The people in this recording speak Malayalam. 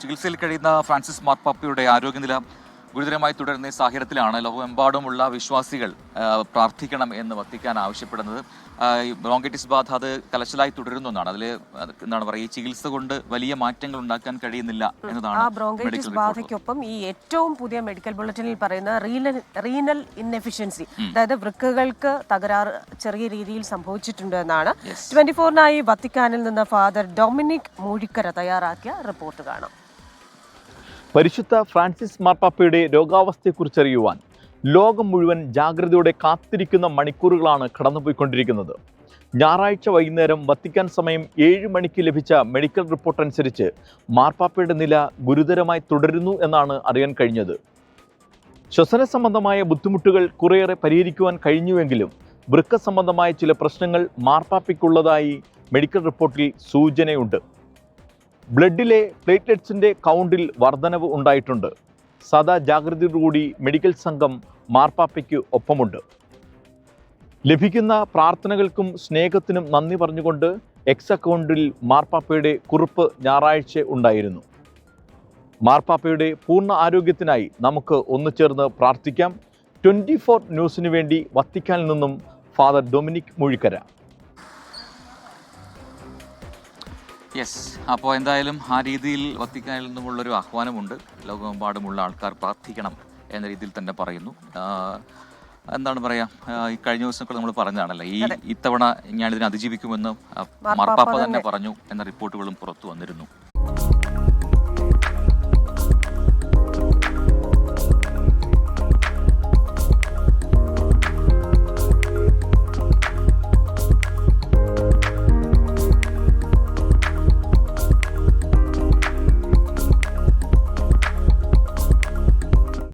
ചികിത്സയിൽ കഴിയുന്ന ഫ്രാൻസിസ് മാർപ്പാപ്പയുടെ ആരോഗ്യനില ഗുരുതരമായി തുടരുന്ന സാഹചര്യത്തിലാണ് ലോകമെമ്പാടുമുള്ള വിശ്വാസികൾ പ്രാർത്ഥിക്കണം എന്ന് വത്തിക്കാൻ ആവശ്യപ്പെടുന്നത്. ബ്രോങ്കൈറ്റിസ് ബാധ അത് കലശലായി തുടരുന്നു എന്നാണ്. അതിൽ എന്താണ് പറയുക, ഈ ചികിത്സ കൊണ്ട് വലിയ മാറ്റങ്ങൾ ഉണ്ടാക്കാൻ കഴിയുന്നില്ല എന്നതാണ്. ബ്രോങ്കൈറ്റിസ് ബാധയ്ക്കൊപ്പം ഈ ഏറ്റവും പുതിയ മെഡിക്കൽ ബുള്ളറ്റിനിൽ പറയുന്ന റീനൽ ഇൻഎഫിഷ്യൻസി, അതായത് വൃക്കകൾക്ക് തകരാറ് ചെറിയ രീതിയിൽ സംഭവിച്ചിട്ടുണ്ട് എന്നാണ്. 24-നായി വത്തിക്കാനിൽ നിന്ന് ഫാദർ ഡൊമിനിക് മൂഴിക്കര തയ്യാറാക്കിയ റിപ്പോർട്ട് കാണാം. പരിശുദ്ധ ഫ്രാൻസിസ് മാർപ്പാപ്പയുടെ രോഗാവസ്ഥയെക്കുറിച്ചറിയുവാൻ ലോകം മുഴുവൻ ജാഗ്രതയോടെ കാത്തിരിക്കുന്ന മണിക്കൂറുകളാണ് കടന്നുപോയിക്കൊണ്ടിരിക്കുന്നത്. ഞായറാഴ്ച വൈകുന്നേരം വത്തിക്കാൻ സമയം 7 മണിക്ക് ലഭിച്ച മെഡിക്കൽ റിപ്പോർട്ട് അനുസരിച്ച് മാർപ്പാപ്പയുടെ നില ഗുരുതരമായി തുടരുന്നു എന്നാണ് അറിയാൻ കഴിഞ്ഞത്. ശ്വസന സംബന്ധമായ ബുദ്ധിമുട്ടുകൾ കുറേയേറെ പരിഹരിക്കുവാൻ കഴിഞ്ഞുവെങ്കിലും വൃക്ക സംബന്ധമായ ചില പ്രശ്നങ്ങൾ മാർപ്പാപ്പയ്ക്കുള്ളതായി മെഡിക്കൽ റിപ്പോർട്ടിൽ സൂചനയുണ്ട്. ബ്ലഡിലെ പ്ലേറ്റ്ലെറ്റ്സിൻ്റെ കൗണ്ടിൽ വർധനവ് ഉണ്ടായിട്ടുണ്ട്. സദാ ജാഗ്രതയോടുകൂടി മെഡിക്കൽ സംഘം മാർപ്പാപ്പയ്ക്ക് ഒപ്പമുണ്ട്. ലഭിക്കുന്ന പ്രാർത്ഥനകൾക്കും സ്നേഹത്തിനും നന്ദി പറഞ്ഞുകൊണ്ട് എക്സ് അക്കൗണ്ടിൽ മാർപ്പാപ്പയുടെ കുറിപ്പ് ഞായറാഴ്ച ഉണ്ടായിരുന്നു. മാർപ്പാപ്പയുടെ പൂർണ്ണ ആരോഗ്യത്തിനായി നമുക്ക് ഒന്നുചേർന്ന് പ്രാർത്ഥിക്കാം. 24 ന്യൂസിന് വേണ്ടി വത്തിക്കാനിൽ നിന്നും ഫാദർ ഡൊമിനിക് മൂഴിക്കര. അപ്പോൾ എന്തായാലും ആ രീതിയിൽ വത്തിക്കാനിൽ നിന്നുമുള്ളൊരു ആഹ്വാനമുണ്ട്. ലോകമെമ്പാടുമുള്ള ആൾക്കാർ പ്രാർത്ഥിക്കണം എന്ന രീതിയിൽ തന്നെ പറയുന്നു. എന്താണ് പറയുക, ഈ കഴിഞ്ഞ ദിവസമൊക്കെ നമ്മൾ പറഞ്ഞതാണല്ലോ, ഇത്തവണ ഞാനിതിനെ അതിജീവിക്കുമെന്ന് മാർപ്പാപ്പ തന്നെ പറഞ്ഞു എന്ന റിപ്പോർട്ടുകളും പുറത്തു വന്നിരുന്നു.